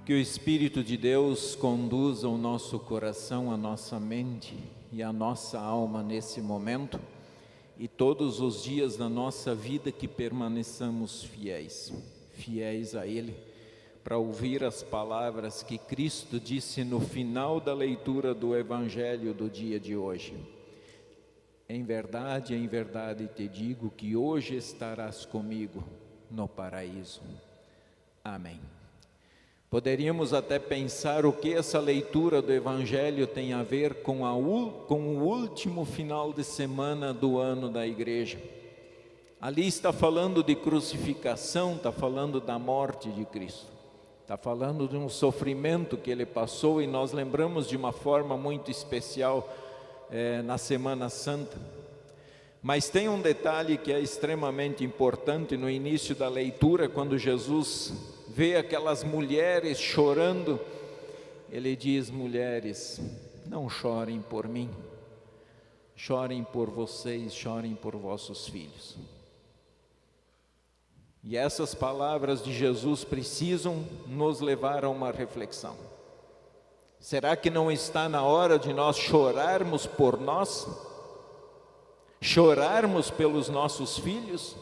Que o Espírito de Deus conduza o nosso coração, a nossa mente e a nossa alma nesse momento e todos os dias da nossa vida que permaneçamos fiéis a Ele, para ouvir as palavras que Cristo disse no final da leitura do Evangelho do dia de hoje. Em verdade te digo que hoje estarás comigo no paraíso. Amém. Poderíamos até pensar o que essa leitura do Evangelho tem a ver com o último final de semana do ano da igreja. Ali está falando de crucificação, está falando da morte de Cristo, está falando de um sofrimento que Ele passou, e nós lembramos de uma forma muito especial na Semana Santa. Mas tem um detalhe que é extremamente importante no início da leitura, quando Jesus vê aquelas mulheres chorando, Ele diz: mulheres, não chorem por mim, chorem por vocês, chorem por vossos filhos. E essas palavras de Jesus precisam nos levar a uma reflexão. Será que não está na hora de nós chorarmos por nós? Chorarmos pelos nossos filhos?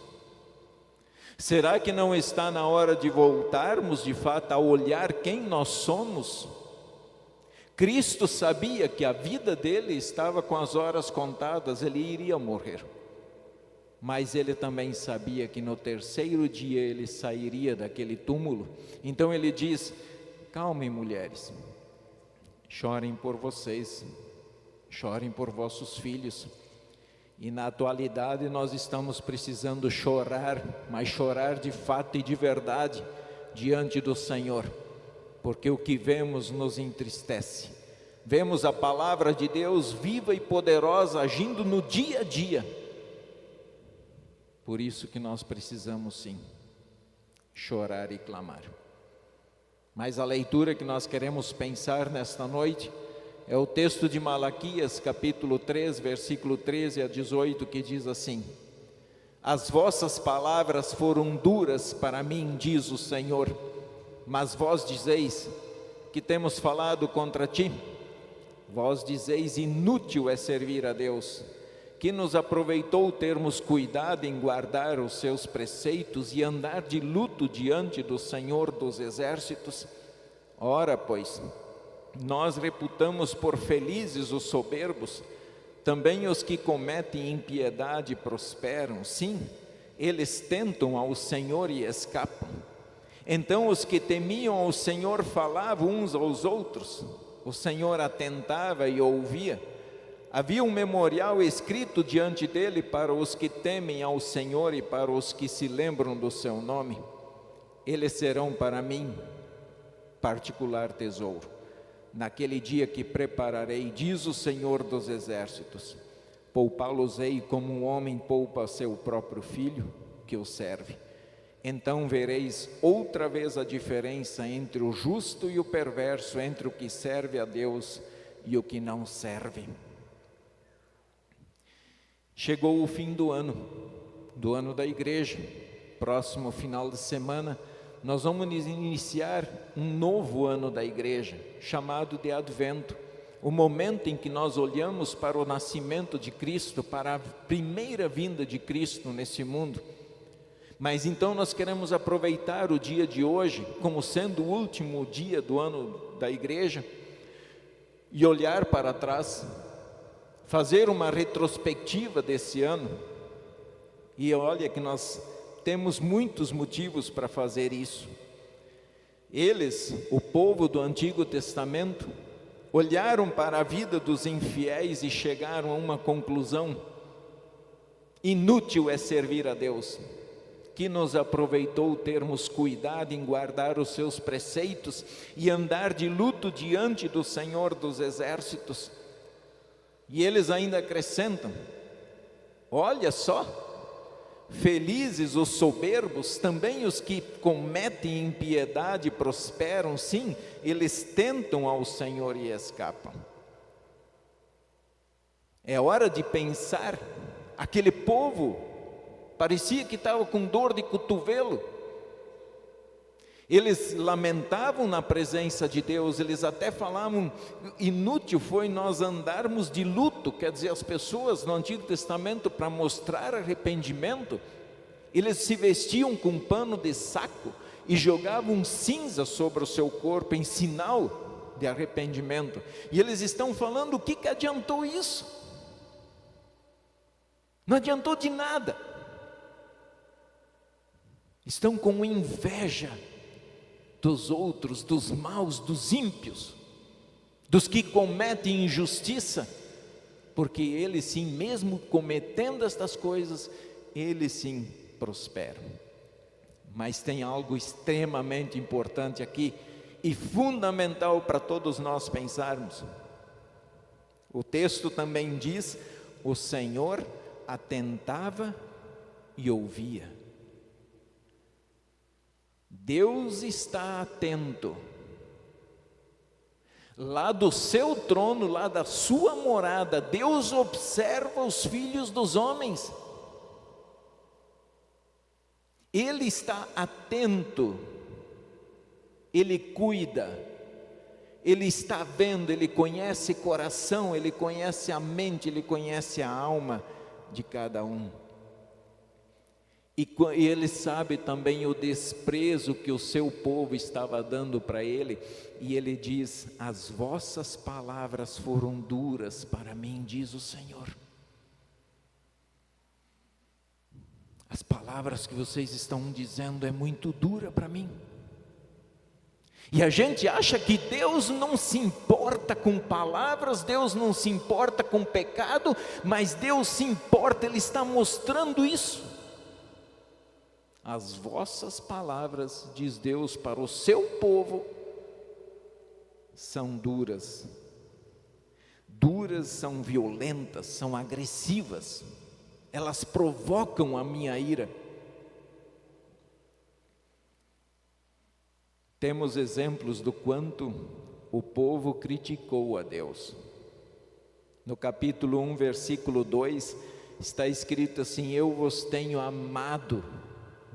Será que não está na hora de voltarmos de fato a olhar quem nós somos? Cristo sabia que a vida dele estava com as horas contadas, ele iria morrer. Mas ele também sabia que no terceiro dia ele sairia daquele túmulo. Então ele diz: calmem, mulheres, chorem por vocês, chorem por vossos filhos. E na atualidade nós estamos precisando chorar, mas chorar de fato e de verdade diante do Senhor, porque o que vemos nos entristece. Vemos a palavra de Deus viva e poderosa agindo no dia a dia. Por isso que nós precisamos sim chorar e clamar. Mas a leitura que nós queremos pensar nesta noite é o texto de Malaquias, capítulo 3, versículo 13 a 18, que diz assim: as vossas palavras foram duras para mim, diz o Senhor, mas vós dizeis que temos falado contra ti. Vós dizeis: inútil é servir a Deus. Que nos aproveitou termos cuidado em guardar os seus preceitos e andar de luto diante do Senhor dos exércitos? Ora, pois, nós reputamos por felizes os soberbos, também os que cometem impiedade prosperam. Sim, eles tentam ao Senhor e escapam. Então os que temiam ao Senhor falavam uns aos outros, o Senhor atentava e ouvia. Havia um memorial escrito diante dele para os que temem ao Senhor e para os que se lembram do seu nome. Eles serão para mim particular tesouro. Naquele dia que prepararei, diz o Senhor dos exércitos, poupá-los-ei como um homem poupa seu próprio filho que o serve. Então vereis outra vez a diferença entre o justo e o perverso, entre o que serve a Deus e o que não serve. Chegou o fim do ano da igreja. Próximo final de semana nós vamos iniciar um novo ano da igreja, chamado de Advento, o momento em que nós olhamos para o nascimento de Cristo, para a primeira vinda de Cristo nesse mundo. Mas então nós queremos aproveitar o dia de hoje, como sendo o último dia do ano da igreja, e olhar para trás, fazer uma retrospectiva desse ano. E olha que nós temos muitos motivos para fazer isso. Eles, o povo do Antigo Testamento, olharam para a vida dos infiéis e chegaram a uma conclusão: inútil é servir a Deus. Que nos aproveitou termos cuidado em guardar os seus preceitos e andar de luto diante do Senhor dos exércitos. E eles ainda acrescentam: olha só, felizes os soberbos, também os que cometem impiedade prosperam. Sim, eles tentam ao Senhor e escapam. É hora de pensar. Aquele povo parecia que estava com dor de cotovelo, Eles lamentavam na presença de Deus, eles até falavam, inútil foi nós andarmos de luto. Quer dizer, as pessoas no Antigo Testamento, para mostrar arrependimento, eles se vestiam com um pano de saco e jogavam cinza sobre o seu corpo em sinal de arrependimento. E eles estão falando, o que adiantou isso? Não adiantou de nada. Estão com inveja dos outros, dos maus, dos ímpios, dos que cometem injustiça, porque eles sim, mesmo cometendo estas coisas, eles sim prosperam. Mas tem algo extremamente importante aqui e fundamental para todos nós pensarmos. O texto também diz: o Senhor atentava e ouvia. Deus está atento. Lá do seu trono, lá da sua morada, Deus observa os filhos dos homens. Ele está atento, Ele cuida, Ele está vendo, Ele conhece o coração, Ele conhece a mente, Ele conhece a alma de cada um. E Ele sabe também o desprezo que o seu povo estava dando para Ele. E Ele diz: as vossas palavras foram duras para mim, diz o Senhor. As palavras que vocês estão dizendo é muito dura para mim. E a gente acha que Deus não se importa com palavras, Deus não se importa com pecado, mas Deus se importa, Ele está mostrando isso. As vossas palavras, diz Deus para o seu povo, são duras. Duras, são violentas, são agressivas. Elas provocam a minha ira. Temos exemplos do quanto o povo criticou a Deus. No capítulo 1, versículo 2, está escrito assim: eu vos tenho amado,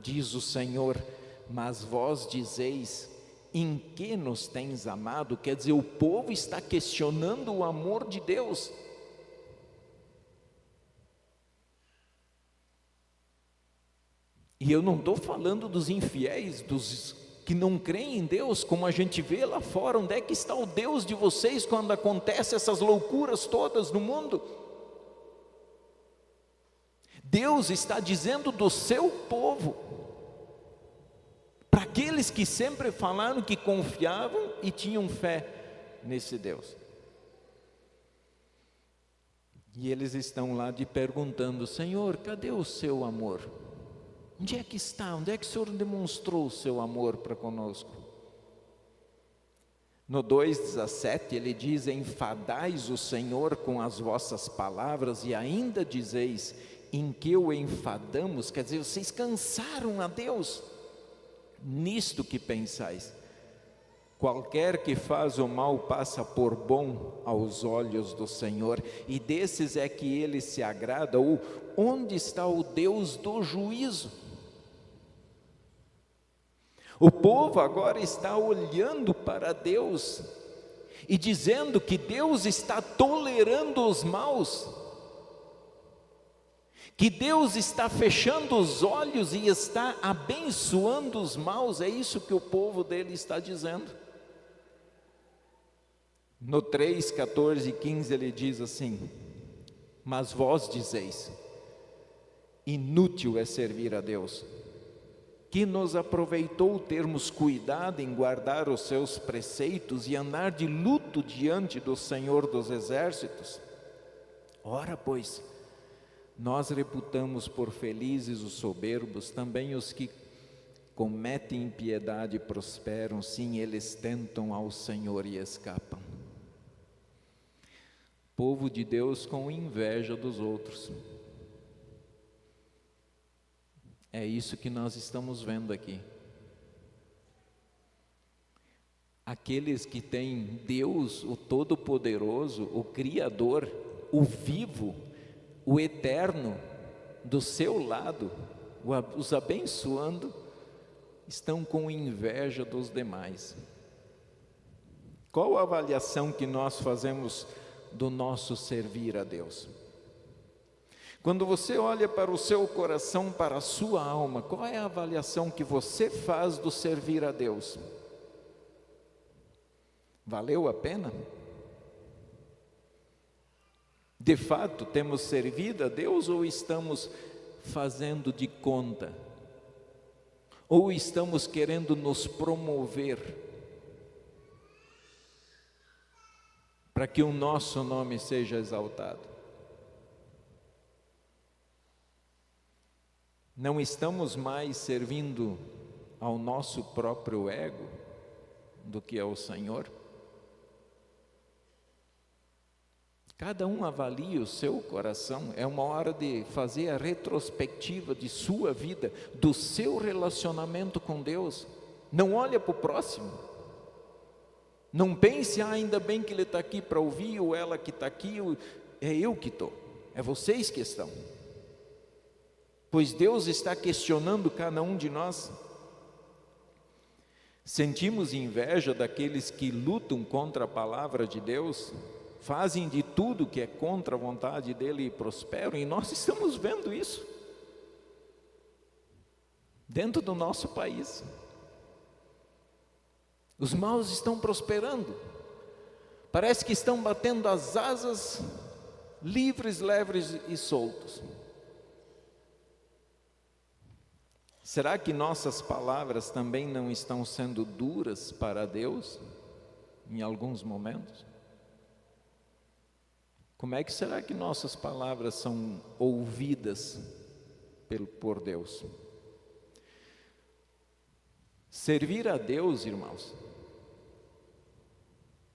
diz o Senhor, mas vós dizeis, em que nos tens amado? Quer dizer, o povo está questionando o amor de Deus. E eu não estou falando dos infiéis, dos que não creem em Deus, como a gente vê lá fora. Onde é que está o Deus de vocês quando acontecem essas loucuras todas no mundo? Deus está dizendo do seu povo, para aqueles que sempre falaram que confiavam e tinham fé nesse Deus. E eles estão lá perguntando: Senhor, cadê o seu amor? Onde é que está? Onde é que o Senhor demonstrou o seu amor para conosco? No 2,17 ele diz: enfadais o Senhor com as vossas palavras e ainda dizeis, em que o enfadamos? Quer dizer, vocês cansaram a Deus. Nisto que pensais, qualquer que faz o mal passa por bom aos olhos do Senhor, e desses é que Ele se agrada. Ou onde está o Deus do juízo? O povo agora está olhando para Deus e dizendo que Deus está tolerando os maus, que Deus está fechando os olhos e está abençoando os maus. É isso que o povo dele está dizendo. No 3, 14 e 15 ele diz assim: mas vós dizeis, inútil é servir a Deus, que nos aproveitou termos cuidado em guardar os seus preceitos e andar de luto diante do Senhor dos Exércitos? Ora, pois, nós reputamos por felizes os soberbos, também os que cometem impiedade prosperam, sim, eles tentam ao Senhor e escapam. Povo de Deus com inveja dos outros. É isso que nós estamos vendo aqui. Aqueles que têm Deus, o Todo-Poderoso, o Criador, o vivo, o eterno, do seu lado, os abençoando, estão com inveja dos demais. Qual a avaliação que nós fazemos do nosso servir a Deus? Quando você olha para o seu coração, para a sua alma, qual é a avaliação que você faz do servir a Deus? Valeu a pena? De fato, temos servido a Deus ou estamos fazendo de conta? Ou estamos querendo nos promover para que o nosso nome seja exaltado? Não estamos mais servindo ao nosso próprio ego do que ao Senhor? Cada um avalie o seu coração. É uma hora de fazer a retrospectiva de sua vida, do seu relacionamento com Deus. Não olha para o próximo. Não pense, ainda bem que ele está aqui para ouvir, ou ela que está aqui, é eu que estou. É vocês que estão. Pois Deus está questionando cada um de nós. Sentimos inveja daqueles que lutam contra a palavra de Deus, fazem de tudo que é contra a vontade dele e prosperam, e nós estamos vendo isso dentro do nosso país. Os maus estão prosperando, parece que estão batendo as asas, livres, leves e soltos. Será que nossas palavras também não estão sendo duras para Deus em alguns momentos? Como é que será que nossas palavras são ouvidas por Deus? Servir a Deus, irmãos,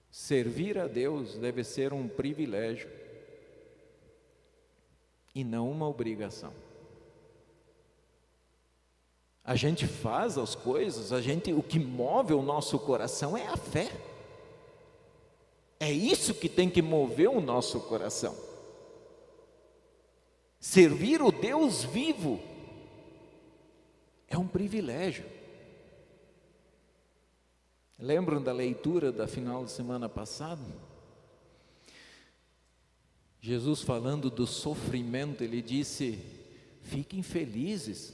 servir a Deus deve ser um privilégio e não uma obrigação. A gente faz as coisas, o que move o nosso coração é a fé. É isso que tem que mover o nosso coração. Servir o Deus vivo é um privilégio. Lembram da leitura da final de semana passada? Jesus falando do sofrimento, ele disse: fiquem felizes,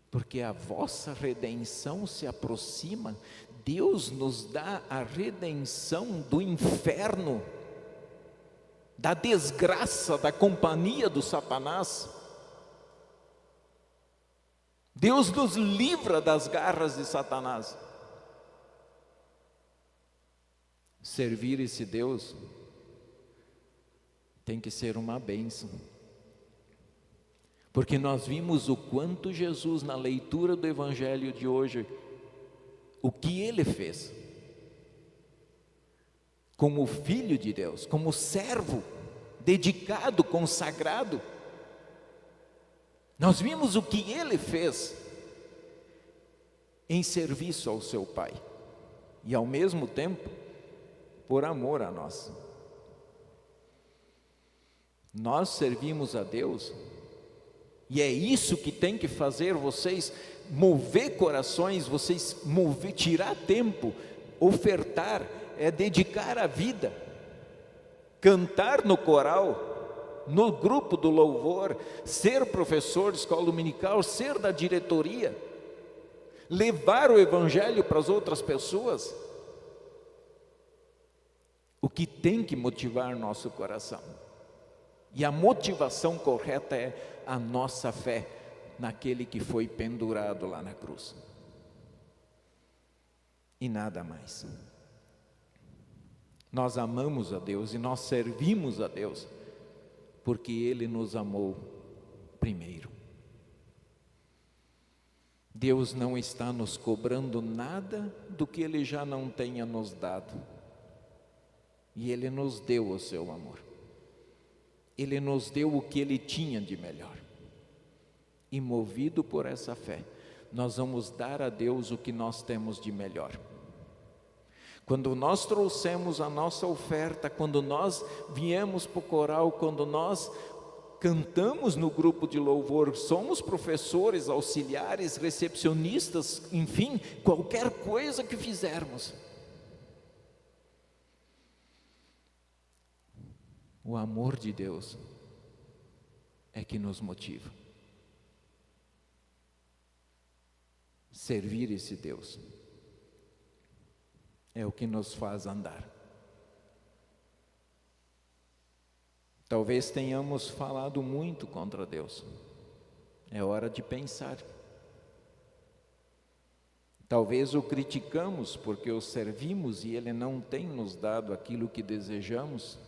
porque a vossa redenção se aproxima. Deus nos dá a redenção do inferno, da desgraça, da companhia do Satanás. Deus nos livra das garras de Satanás. Servir esse Deus tem que ser uma bênção. Porque nós vimos o quanto Jesus, na leitura do Evangelho de hoje, o que Ele fez, como Filho de Deus, como servo, dedicado, consagrado. Nós vimos o que Ele fez em serviço ao seu Pai, e ao mesmo tempo, por amor a nós. Nós servimos a Deus, e é isso que tem que fazer vocês mover corações, vocês tirar tempo, ofertar, é dedicar a vida, cantar no coral, no grupo do louvor, ser professor de escola dominical, ser da diretoria, levar o Evangelho para as outras pessoas. O que tem que motivar nosso coração, e a motivação correta é a nossa fé naquele que foi pendurado lá na cruz, e nada mais. Nós amamos a Deus e nós servimos a Deus porque Ele nos amou primeiro. Deus não está nos cobrando nada do que Ele já não tenha nos dado, e Ele nos deu o seu amor. Ele nos deu o que Ele tinha de melhor, e movido por essa fé, nós vamos dar a Deus o que nós temos de melhor. Quando nós trouxemos a nossa oferta, quando nós viemos para o coral, quando nós cantamos no grupo de louvor, somos professores, auxiliares, recepcionistas, enfim, qualquer coisa que fizermos. O amor de Deus é que nos motiva. Servir esse Deus é o que nos faz andar. Talvez tenhamos falado muito contra Deus. É hora de pensar. Talvez o criticamos porque o servimos e Ele não tem nos dado aquilo que desejamos.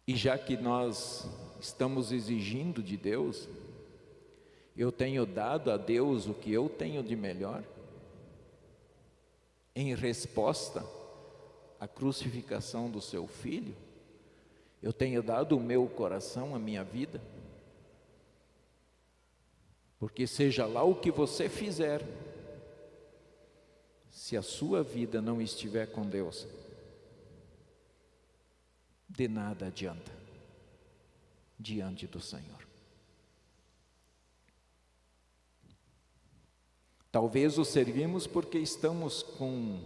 E já que nós estamos exigindo de Deus, eu tenho dado a Deus o que eu tenho de melhor, em resposta à crucificação do seu Filho. Eu tenho dado o meu coração, a minha vida, porque seja lá o que você fizer, se a sua vida não estiver com Deus, de nada adianta diante do Senhor. Talvez o servimos porque estamos com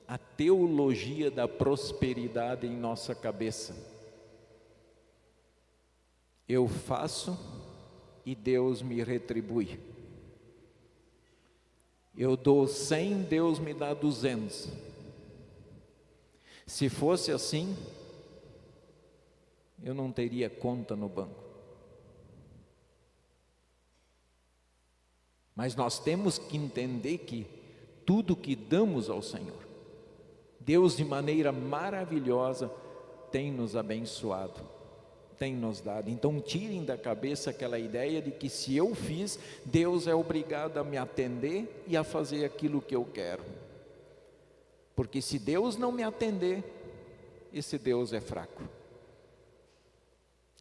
a teologia da prosperidade em nossa cabeça. Eu faço e Deus me retribui. Eu dou 100, Deus me dá 200. Se fosse assim, eu não teria conta no banco. Mas nós temos que entender que tudo que damos ao Senhor, Deus de maneira maravilhosa tem nos abençoado, tem nos dado. Então tirem da cabeça aquela ideia de que se eu fiz, Deus é obrigado a me atender e a fazer aquilo que eu quero. Porque se Deus não me atender, esse Deus é fraco.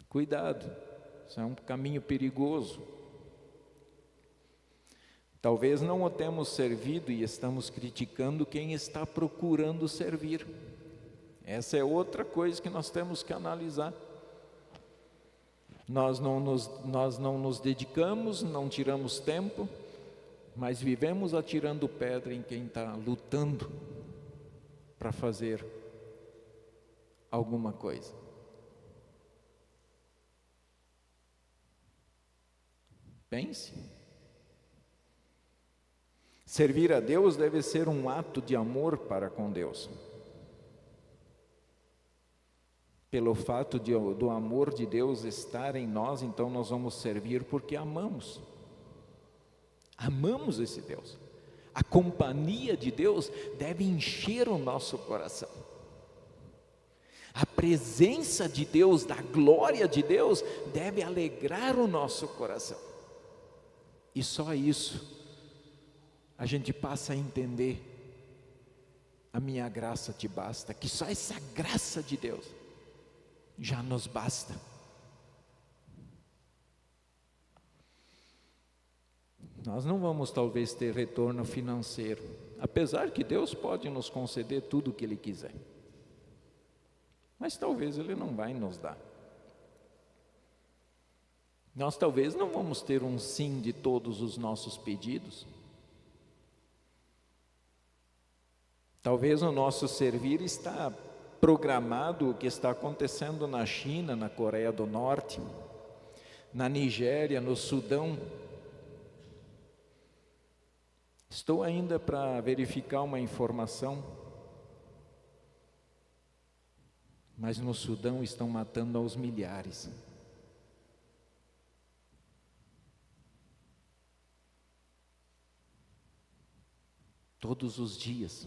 Cuidado, isso é um caminho perigoso. Talvez não o temos servido e estamos criticando quem está procurando servir. Essa é outra coisa que nós temos que analisar. Nós não nos dedicamos, não tiramos tempo, mas vivemos atirando pedra em quem está lutando para fazer alguma coisa. Pense. Servir a Deus deve ser um ato de amor para com Deus. Pelo fato do amor de Deus estar em nós, então nós vamos servir porque amamos. Amamos esse Deus. A companhia de Deus deve encher o nosso coração. A presença de Deus, da glória de Deus, deve alegrar o nosso coração. E só isso a gente passa a entender: a minha graça te basta, que só essa graça de Deus já nos basta. Nós não vamos talvez ter retorno financeiro, apesar que Deus pode nos conceder tudo o que Ele quiser, mas talvez Ele não vai nos dar. Nós talvez não vamos ter um sim de todos os nossos pedidos. Talvez o nosso servir está programado o que está acontecendo na China, na Coreia do Norte, na Nigéria, no Sudão. Estou ainda para verificar uma informação, mas no Sudão estão matando aos milhares. Todos os dias.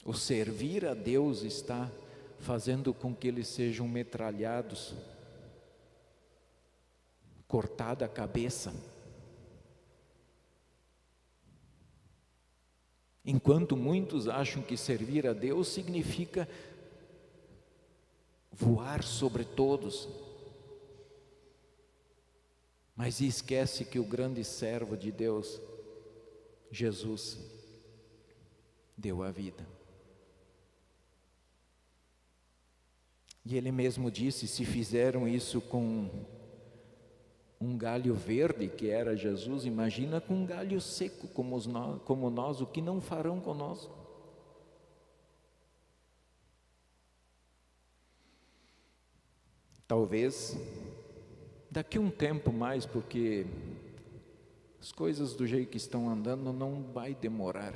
O servir a Deus está fazendo com que eles sejam metralhados, cortada a cabeça. Enquanto muitos acham que servir a Deus significa voar sobre todos, mas esquece que o grande servo de Deus, Jesus, deu a vida. E ele mesmo disse: se fizeram isso com um galho verde, que era Jesus, imagina com um galho seco como nós, o que não farão conosco? Talvez daqui a um tempo mais, porque as coisas do jeito que estão andando não vai demorar.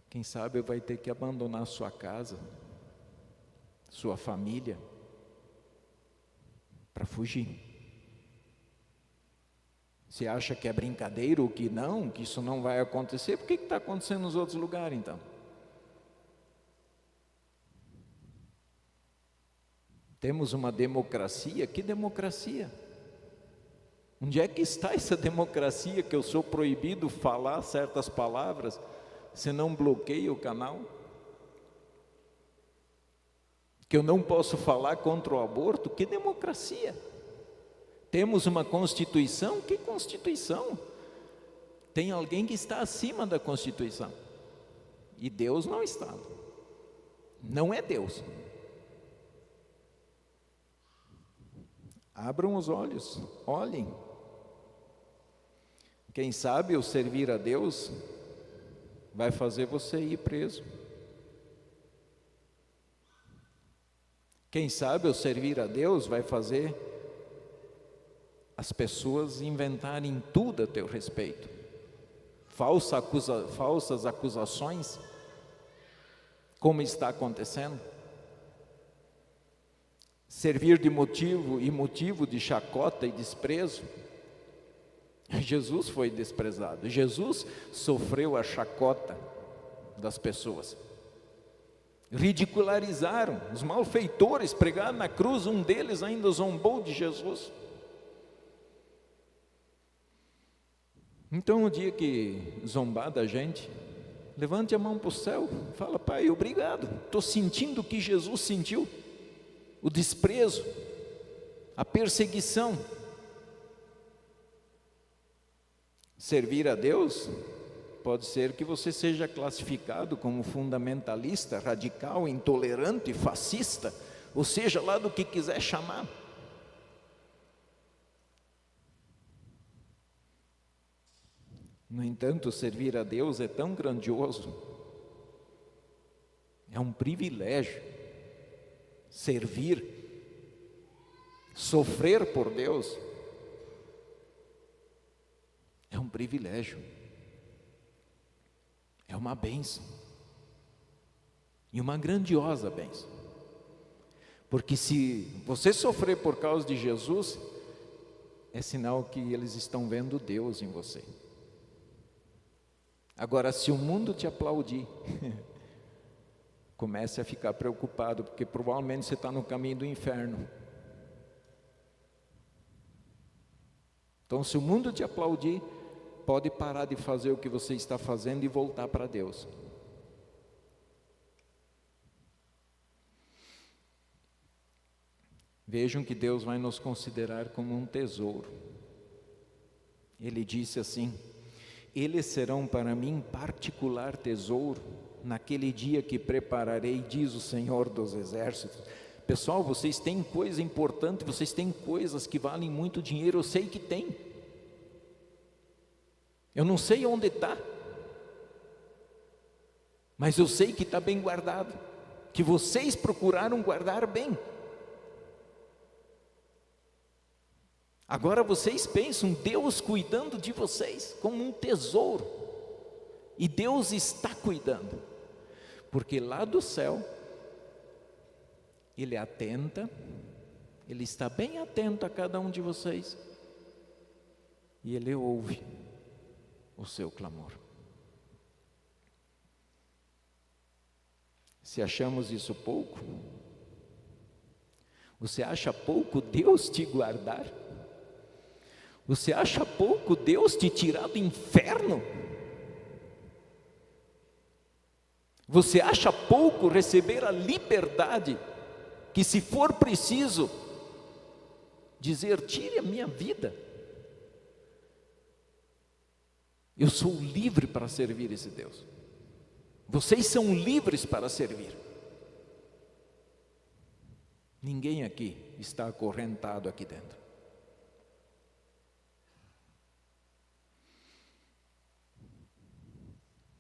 Quem sabe vai ter que abandonar sua casa, sua família, para fugir. Você acha que é brincadeira ou que não, que isso não vai acontecer? Por que está acontecendo nos outros lugares então? Temos uma democracia, que democracia? Onde é que está essa democracia que eu sou proibido falar certas palavras, se não bloqueia o canal? Que eu não posso falar contra o aborto? Que democracia? Temos uma Constituição? Que Constituição? Tem alguém que está acima da Constituição. E Deus não está. Não é Deus. Abram os olhos, olhem. Quem sabe o servir a Deus vai fazer você ir preso. Quem sabe o servir a Deus vai fazer as pessoas inventarem tudo a teu respeito. Falsas acusações, como está acontecendo. Servir de motivo de chacota e desprezo. Jesus foi desprezado. Jesus sofreu a chacota das pessoas. Ridicularizaram. Os malfeitores pregaram na cruz. Um deles ainda zombou de Jesus. Então, o dia que zombar da gente, levante a mão para o céu. Fala: Pai, obrigado. Estou sentindo o que Jesus sentiu. O desprezo, a perseguição. Servir a Deus, pode ser que você seja classificado como fundamentalista, radical, intolerante, fascista, ou seja, lá do que quiser chamar. No entanto, servir a Deus é tão grandioso, é um privilégio. Servir, sofrer por Deus, é um privilégio, é uma bênção, e uma grandiosa bênção, porque se você sofrer por causa de Jesus, é sinal que eles estão vendo Deus em você. Agora, se o mundo te aplaudir, comece a ficar preocupado, porque provavelmente você está no caminho do inferno. Então, se o mundo te aplaudir, pode parar de fazer o que você está fazendo e voltar para Deus. Vejam que Deus vai nos considerar como um tesouro. Ele disse assim: eles serão para mim particular tesouro, naquele dia que prepararei, diz o Senhor dos Exércitos. Pessoal, vocês têm coisa importante, vocês têm coisas que valem muito dinheiro, eu sei que tem. Eu não sei onde está, mas eu sei que está bem guardado, que vocês procuraram guardar bem. Agora vocês pensam, Deus cuidando de vocês como um tesouro, e Deus está cuidando, porque lá do céu, Ele atenta, Ele está bem atento a cada um de vocês, e Ele ouve o seu clamor. Se achamos isso pouco, você acha pouco Deus te guardar? Você acha pouco Deus te tirar do inferno? Você acha pouco receber a liberdade, que se for preciso, dizer: tire a minha vida, eu sou livre para servir esse Deus. Vocês são livres para servir. Ninguém aqui está acorrentado aqui dentro.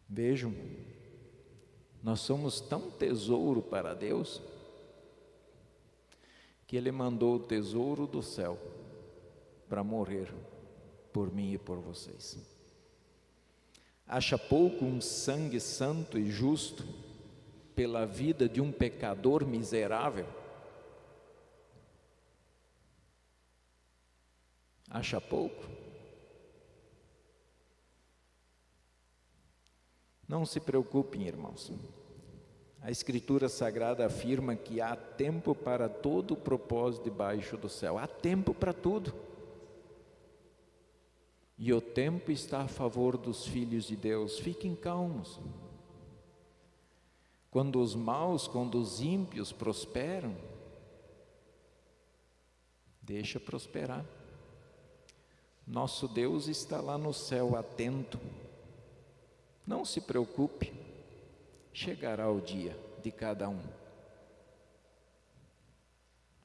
Vejam, nós somos tão tesouro para Deus, que Ele mandou o tesouro do céu para morrer por mim e por vocês. Acha pouco um sangue santo e justo pela vida de um pecador miserável? Acha pouco? Não se preocupem, irmãos. A Escritura Sagrada afirma que há tempo para todo o propósito debaixo do céu. Há tempo para tudo. E o tempo está a favor dos filhos de Deus. Fiquem calmos. Quando os maus, quando os ímpios prosperam, deixa prosperar. Nosso Deus está lá no céu atento. Não se preocupe, chegará o dia de cada um.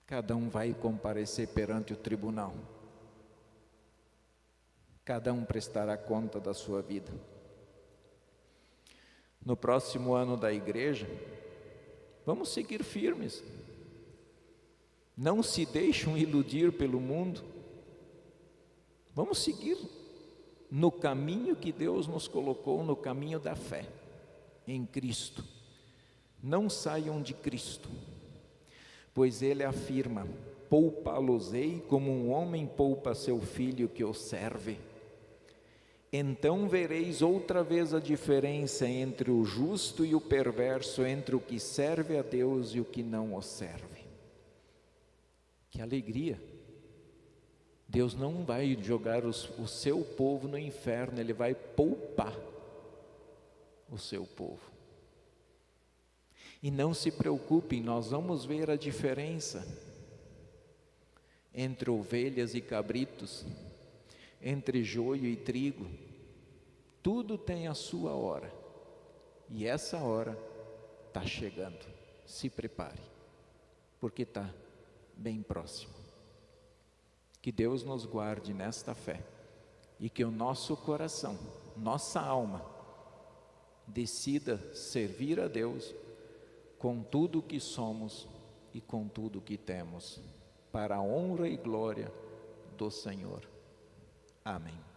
Cada um vai comparecer perante o tribunal. Cada um prestará conta da sua vida. No próximo ano da igreja, vamos seguir firmes. Não se deixem iludir pelo mundo. Vamos seguir no caminho que Deus nos colocou, no caminho da fé, em Cristo. Não saiam de Cristo, pois Ele afirma: poupá-los-ei como um homem poupa seu filho que o serve. Então vereis outra vez a diferença entre o justo e o perverso, entre o que serve a Deus e o que não o serve. Que alegria! Deus não vai jogar o seu povo no inferno, Ele vai poupar o seu povo. E não se preocupem, nós vamos ver a diferença entre ovelhas e cabritos, entre joio e trigo. Tudo tem a sua hora, e essa hora está chegando. Se prepare, porque está bem próximo. Que Deus nos guarde nesta fé e que o nosso coração, nossa alma, decida servir a Deus com tudo o que somos e com tudo o que temos, para a honra e glória do Senhor. Amém.